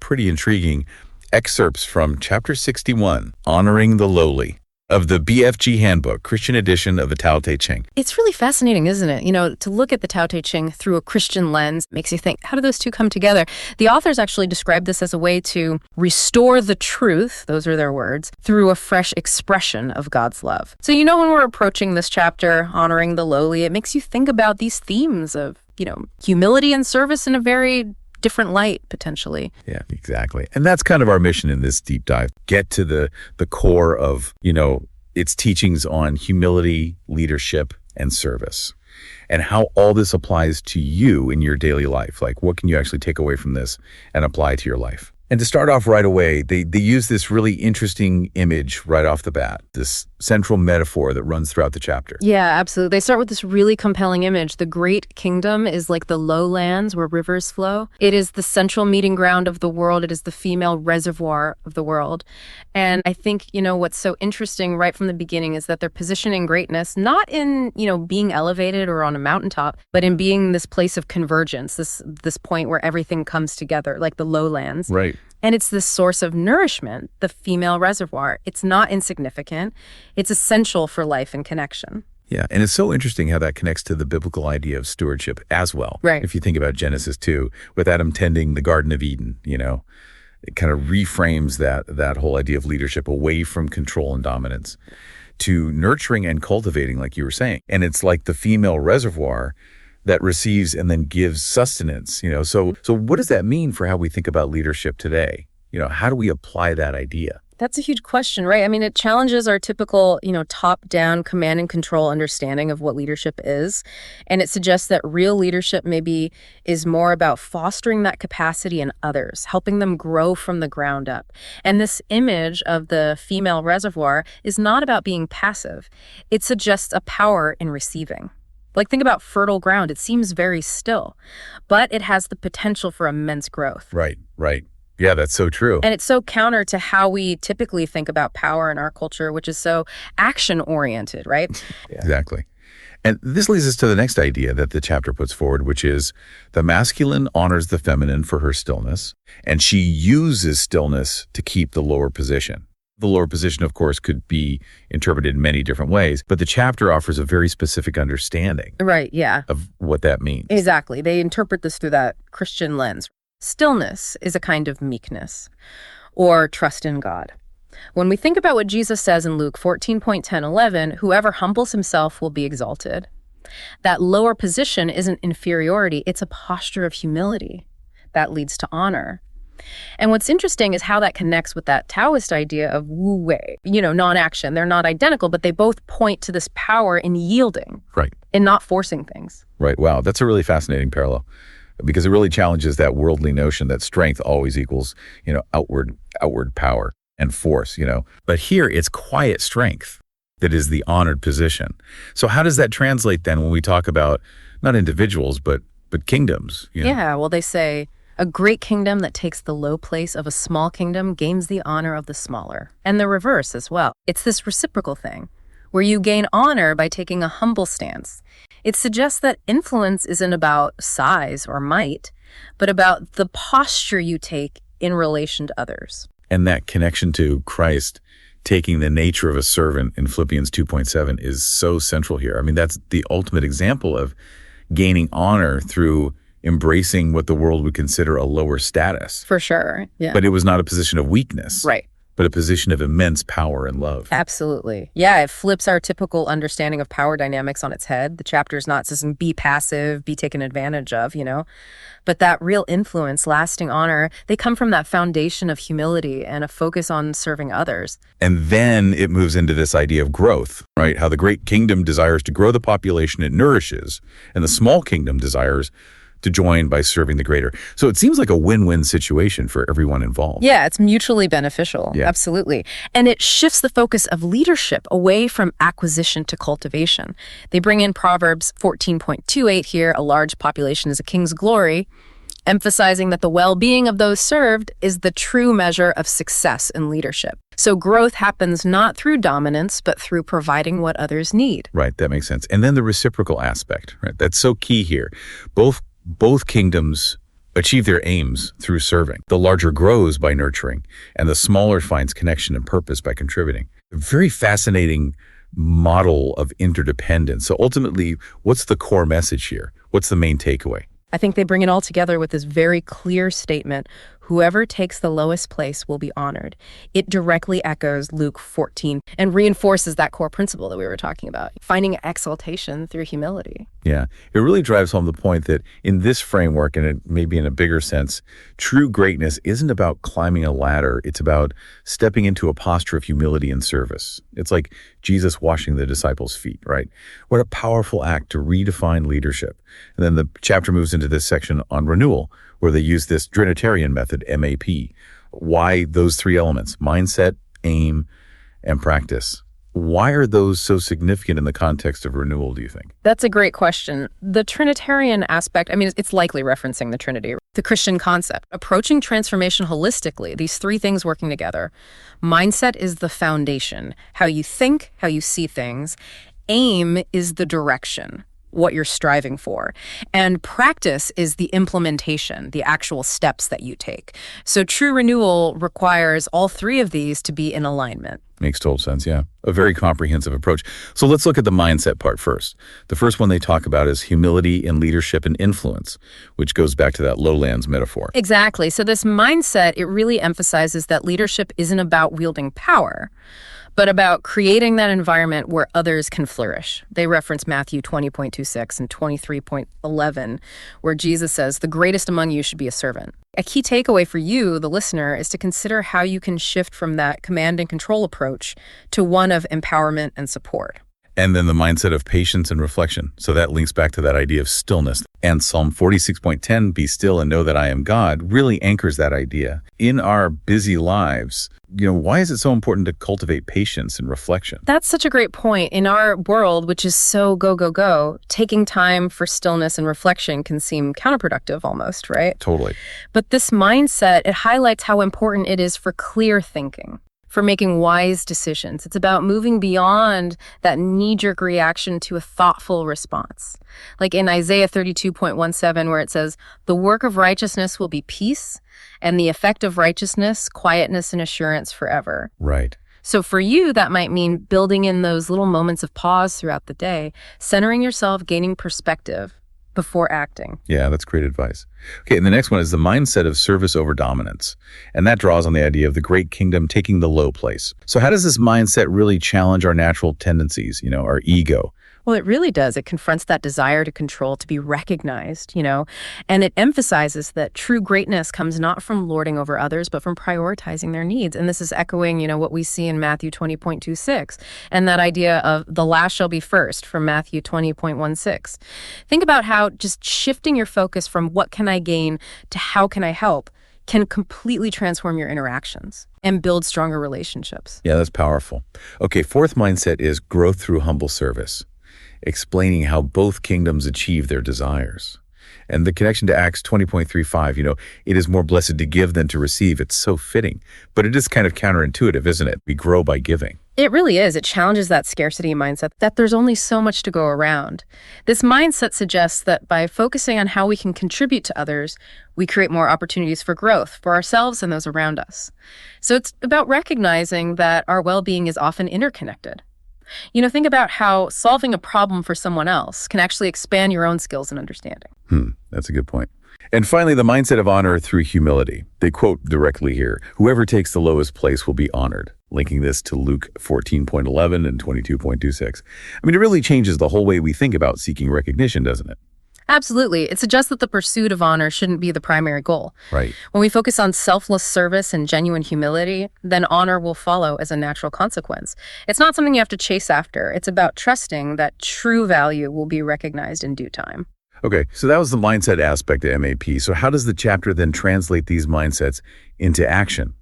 pretty intriguing excerpts from Chapter 61, Honoring the Lowly, of the BFG Handbook, Christian edition of the Tao Te Ching. It's really fascinating, isn't it? To look at the Tao Te Ching through a Christian lens makes you think, how do those two come together? The authors actually describe this as a way to restore the truth, those are their words, through a fresh expression of God's love. So, when we're approaching this chapter, honoring the lowly, it makes you think about these themes of, humility and service in a very different light, potentially. Yeah, exactly. And that's kind of our mission in this deep dive. Get to the core of, its teachings on humility, leadership, and service, and how all this applies to you in your daily life. Like, what can you actually take away from this and apply to your life? And to start off right away, they use this really interesting image right off the bat, this central metaphor that runs throughout the chapter. Yeah, absolutely. They start with this really compelling image. The great kingdom is like the lowlands where rivers flow. It is the central meeting ground of the world. It is the female reservoir of the world. And I think, what's so interesting right from the beginning is that they're positioning greatness not in, being elevated or on a mountaintop, but in being this place of convergence, this point where everything comes together, like the lowlands. Right. And it's this source of nourishment, the female reservoir. It's not insignificant. It's essential for life and connection. Yeah, and it's so interesting how that connects to the biblical idea of stewardship as well. Right. If you think about Genesis 2, with Adam tending the Garden of Eden, it kind of reframes that whole idea of leadership away from control and dominance to nurturing and cultivating, like you were saying. And it's like the female reservoir that receives and then gives sustenance, So what does that mean for how we think about leadership today? How do we apply that idea? That's a huge question, right? I mean, it challenges our typical, top-down command and control understanding of what leadership is. And it suggests that real leadership maybe is more about fostering that capacity in others, helping them grow from the ground up. And this image of the female reservoir is not about being passive. It suggests a power in receiving. Like, think about fertile ground. It seems very still, but it has the potential for immense growth. Right. Yeah, that's so true. And it's so counter to how we typically think about power in our culture, which is so action-oriented, right? Yeah. Exactly. And this leads us to the next idea that the chapter puts forward, which is the masculine honors the feminine for her stillness, and she uses stillness to keep the lower position. The lower position, of course, could be interpreted in many different ways, but the chapter offers a very specific understanding Right, yeah. of what that means. Exactly. They interpret this through that Christian lens. Stillness is a kind of meekness or trust in God. When we think about what Jesus says in Luke 14:10-11, whoever humbles himself will be exalted. That lower position isn't inferiority, it's a posture of humility that leads to honor. And what's interesting is how that connects with that Taoist idea of wu wei, non-action. They're not identical, but they both point to this power in yielding. Right. In not forcing things. Right. Wow. That's a really fascinating parallel because it really challenges that worldly notion that strength always equals, outward power and force, But here it's quiet strength that is the honored position. So how does that translate then when we talk about not individuals, but kingdoms? Yeah. Well, they say, a great kingdom that takes the low place of a small kingdom gains the honor of the smaller. And the reverse as well. It's this reciprocal thing, where you gain honor by taking a humble stance. It suggests that influence isn't about size or might, but about the posture you take in relation to others. And that connection to Christ taking the nature of a servant in Philippians 2:7 is so central here. I mean, that's the ultimate example of gaining honor through embracing what the world would consider a lower status. For sure, yeah. But it was not a position of weakness. Right. But a position of immense power and love. Absolutely. Yeah, it flips our typical understanding of power dynamics on its head. The chapter is not saying be passive, be taken advantage of, But that real influence, lasting honor, they come from that foundation of humility and a focus on serving others. And then it moves into this idea of growth, right? How the great kingdom desires to grow the population it nourishes, and the small kingdom desires to join by serving the greater. So it seems like a win-win situation for everyone involved. Yeah, it's mutually beneficial. Yeah. Absolutely. And it shifts the focus of leadership away from acquisition to cultivation. They bring in Proverbs 14:28 here, a large population is a king's glory, emphasizing that the well-being of those served is the true measure of success in leadership. So growth happens not through dominance, but through providing what others need. Right, that makes sense. And then the reciprocal aspect, right? That's so key here. Both kingdoms achieve their aims through serving. The larger grows by nurturing, and the smaller finds connection and purpose by contributing. A very fascinating model of interdependence. So ultimately, what's the core message here? What's the main takeaway? I think they bring it all together with this very clear statement: whoever takes the lowest place will be honored. It directly echoes Luke 14 and reinforces that core principle that we were talking about, finding exaltation through humility. Yeah, it really drives home the point that in this framework, and it maybe in a bigger sense, true greatness isn't about climbing a ladder. It's about stepping into a posture of humility and service. It's like Jesus washing the disciples' feet, right? What a powerful act to redefine leadership. And then the chapter moves into this section on renewal, where they use this Trinitarian method, MAP. Why those three elements: mindset, aim, and practice? Why are those so significant in the context of renewal, do you think? That's a great question. The Trinitarian aspect, I mean, it's likely referencing the Trinity, the Christian concept. Approaching transformation holistically, these three things working together. Mindset is the foundation, how you think, how you see things. Aim is the direction, what you're striving for. And practice is the implementation, the actual steps that you take. So true renewal requires all three of these to be in alignment. Makes total sense, yeah. A very comprehensive approach. So let's look at the mindset part first. The first one they talk about is humility in leadership and influence, which goes back to that lowlands metaphor. Exactly. So this mindset, it really emphasizes that leadership isn't about wielding power, but about creating that environment where others can flourish. They reference Matthew 20.26 and 23.11, where Jesus says, "The greatest among you should be a servant." A key takeaway for you, the listener, is to consider how you can shift from that command and control approach to one of empowerment and support. And then the mindset of patience and reflection. So that links back to that idea of stillness. And Psalm 46.10, "Be still and know that I am God," really anchors that idea. In our busy lives, why is it so important to cultivate patience and reflection? That's such a great point. In our world, which is so go, go, go, taking time for stillness and reflection can seem counterproductive almost, right? Totally. But this mindset, it highlights how important it is for clear thinking, for making wise decisions. It's about moving beyond that knee-jerk reaction to a thoughtful response. Like in Isaiah 32.17, where it says, "The work of righteousness will be peace, and the effect of righteousness, quietness and assurance forever." Right. So for you, that might mean building in those little moments of pause throughout the day, centering yourself, gaining perspective before acting. Yeah, that's great advice. Okay, and the next one is the mindset of service over dominance. And that draws on the idea of the great kingdom taking the low place. So how does this mindset really challenge our natural tendencies, our ego? Well, it really does. It confronts that desire to control, to be recognized, and it emphasizes that true greatness comes not from lording over others, but from prioritizing their needs. And this is echoing, what we see in Matthew 20.26, and that idea of the last shall be first from Matthew 20.16. Think about how just shifting your focus from what can I gain to how can I help can completely transform your interactions and build stronger relationships. Yeah, that's powerful. Okay, fourth mindset is growth through humble service, explaining how both kingdoms achieve their desires. And the connection to Acts 20.35, it is more blessed to give than to receive. It's so fitting. But it is kind of counterintuitive, isn't it? We grow by giving. It really is. It challenges that scarcity mindset that there's only so much to go around. This mindset suggests that by focusing on how we can contribute to others, we create more opportunities for growth for ourselves and those around us. So it's about recognizing that our well-being is often interconnected. Think about how solving a problem for someone else can actually expand your own skills and understanding. That's a good point. And finally, the mindset of honor through humility. They quote directly here, "Whoever takes the lowest place will be honored," linking this to Luke 14.11 and 22.26. I mean, it really changes the whole way we think about seeking recognition, doesn't it? Absolutely. It suggests that the pursuit of honor shouldn't be the primary goal. Right. When we focus on selfless service and genuine humility, then honor will follow as a natural consequence. It's not something you have to chase after. It's about trusting that true value will be recognized in due time. Okay, so that was the mindset aspect of MAP. So how does the chapter then translate these mindsets into action,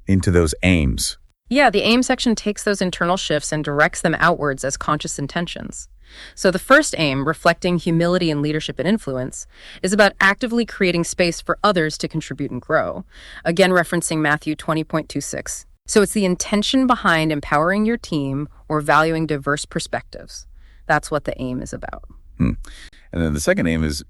into those aims? Yeah, the aim section takes those internal shifts and directs them outwards as conscious intentions. So the first aim, reflecting humility in leadership and influence, is about actively creating space for others to contribute and grow, again referencing Matthew 20.26. So it's the intention behind empowering your team or valuing diverse perspectives. That's what the aim is about. And then the second aim is,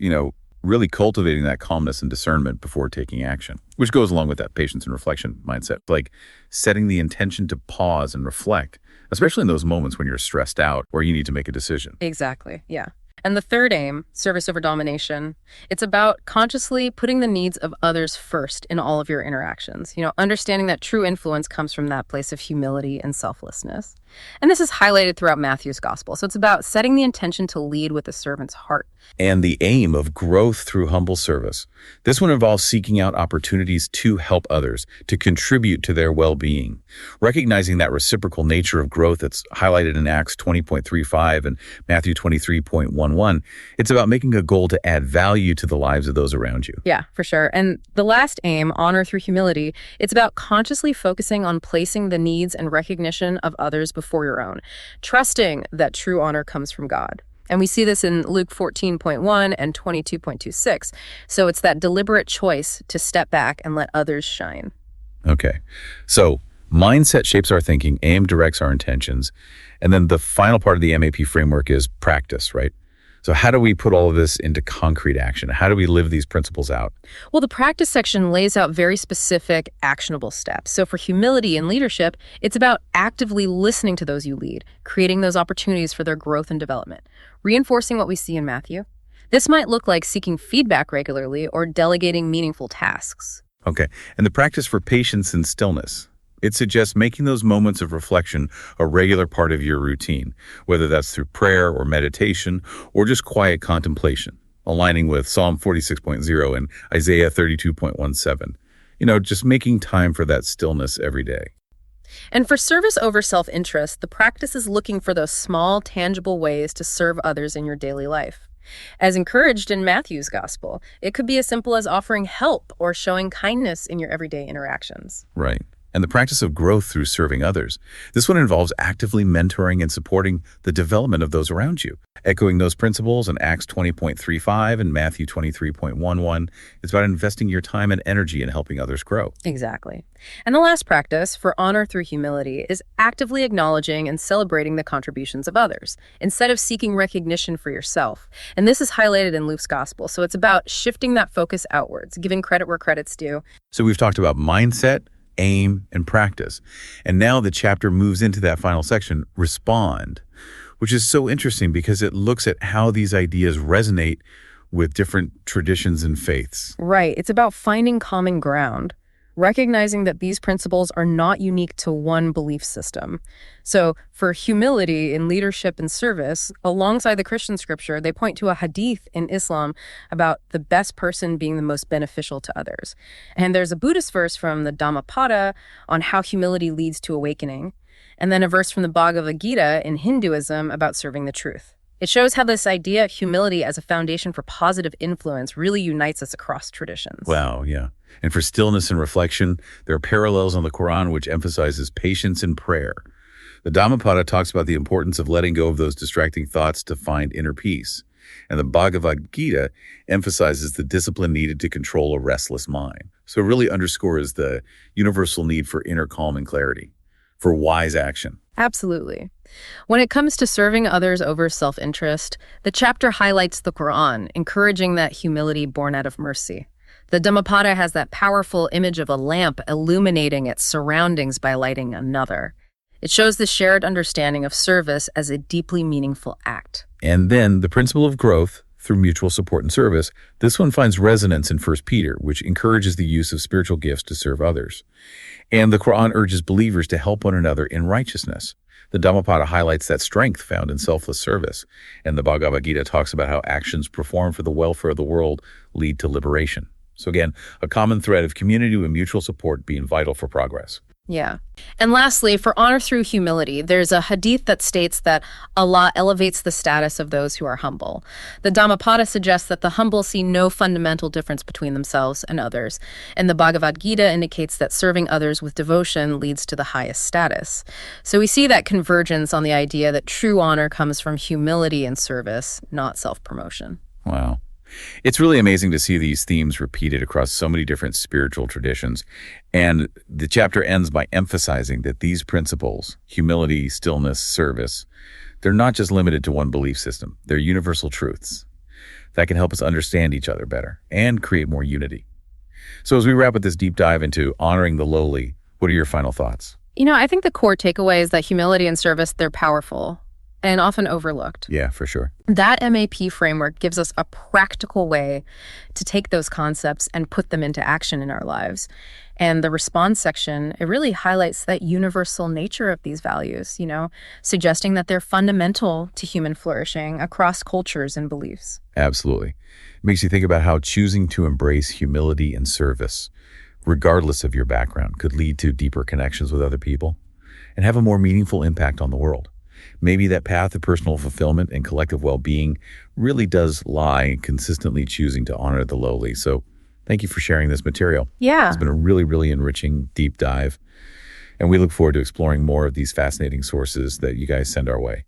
really cultivating that calmness and discernment before taking action, which goes along with that patience and reflection mindset, like setting the intention to pause and reflect, especially in those moments when you're stressed out or you need to make a decision. Exactly, yeah. And the third aim, service over domination, it's about consciously putting the needs of others first in all of your interactions. Understanding that true influence comes from that place of humility and selflessness. And this is highlighted throughout Matthew's gospel. So it's about setting the intention to lead with a servant's heart. And the aim of growth through humble service. This one involves seeking out opportunities to help others, to contribute to their well-being, recognizing that reciprocal nature of growth that's highlighted in Acts 20.35 and Matthew 23.11. It's about making a goal to add value to the lives of those around you. Yeah, for sure. And the last aim, honor through humility, it's about consciously focusing on placing the needs and recognition of others before your own, trusting that true honor comes from God. And we see this in Luke 14.1 and 22.26. So it's that deliberate choice to step back and let others shine. Okay. So mindset shapes our thinking, aim directs our intentions. And then the final part of the MAP framework is practice, right? So how do we put all of this into concrete action? How do we live these principles out? Well, the practice section lays out very specific, actionable steps. So for humility and leadership, it's about actively listening to those you lead, creating those opportunities for their growth and development, reinforcing what we see in Matthew. This might look like seeking feedback regularly or delegating meaningful tasks. Okay. And the practice for patience and stillness. It suggests making those moments of reflection a regular part of your routine, whether that's through prayer or meditation or just quiet contemplation, aligning with Psalm 46.0 and Isaiah 32.17. Just making time for that stillness every day. And for service over self-interest, the practice is looking for those small, tangible ways to serve others in your daily life. As encouraged in Matthew's gospel, it could be as simple as offering help or showing kindness in your everyday interactions. Right. And the practice of growth through serving others. This one involves actively mentoring and supporting the development of those around you. Echoing those principles in Acts 20.35 and Matthew 23.11, it's about investing your time and energy in helping others grow. Exactly. And the last practice, for honor through humility, is actively acknowledging and celebrating the contributions of others, instead of seeking recognition for yourself. And this is highlighted in Luke's gospel. So it's about shifting that focus outwards, giving credit where credit's due. So we've talked about mindset, aim, and practice. And now the chapter moves into that final section, respond, which is so interesting because it looks at how these ideas resonate with different traditions and faiths. Right. It's about finding common ground, recognizing that these principles are not unique to one belief system. So for humility in leadership and service, alongside the Christian scripture, they point to a hadith in Islam about the best person being the most beneficial to others. And there's a Buddhist verse from the Dhammapada on how humility leads to awakening. And then a verse from the Bhagavad Gita in Hinduism about serving the truth. It shows how this idea of humility as a foundation for positive influence really unites us across traditions. Wow, yeah. And for stillness and reflection, there are parallels on the Quran which emphasizes patience and prayer. The Dhammapada talks about the importance of letting go of those distracting thoughts to find inner peace. And the Bhagavad Gita emphasizes the discipline needed to control a restless mind. So it really underscores the universal need for inner calm and clarity, for wise action. Absolutely. When it comes to serving others over self-interest, the chapter highlights the Quran, encouraging that humility born out of mercy. The Dhammapada has that powerful image of a lamp illuminating its surroundings by lighting another. It shows the shared understanding of service as a deeply meaningful act. And then the principle of growth through mutual support and service. This one finds resonance in 1 Peter, which encourages the use of spiritual gifts to serve others. And the Quran urges believers to help one another in righteousness. The Dhammapada highlights that strength found in selfless service. And the Bhagavad Gita talks about how actions performed for the welfare of the world lead to liberation. So again, a common thread of community and mutual support being vital for progress. Yeah. And lastly, for honor through humility, there's a hadith that states that Allah elevates the status of those who are humble. The Dhammapada suggests that the humble see no fundamental difference between themselves and others. And the Bhagavad Gita indicates that serving others with devotion leads to the highest status. So we see that convergence on the idea that true honor comes from humility and service, not self-promotion. Wow. It's really amazing to see these themes repeated across so many different spiritual traditions. And the chapter ends by emphasizing that these principles, humility, stillness, service, they're not just limited to one belief system. They're universal truths. that can help us understand each other better and create more unity. So as we wrap up this deep dive into honoring the lowly, what are your final thoughts? I think the core takeaway is that humility and service, they're powerful and often overlooked. Yeah, for sure. That MAP framework gives us a practical way to take those concepts and put them into action in our lives. And the response section, it really highlights that universal nature of these values, suggesting that they're fundamental to human flourishing across cultures and beliefs. Absolutely. It makes you think about how choosing to embrace humility and service, regardless of your background, could lead to deeper connections with other people and have a more meaningful impact on the world. Maybe that path of personal fulfillment and collective well-being really does lie in consistently choosing to honor the lowly. So thank you for sharing this material. Yeah. It's been a really, really enriching deep dive. And we look forward to exploring more of these fascinating sources that you guys send our way.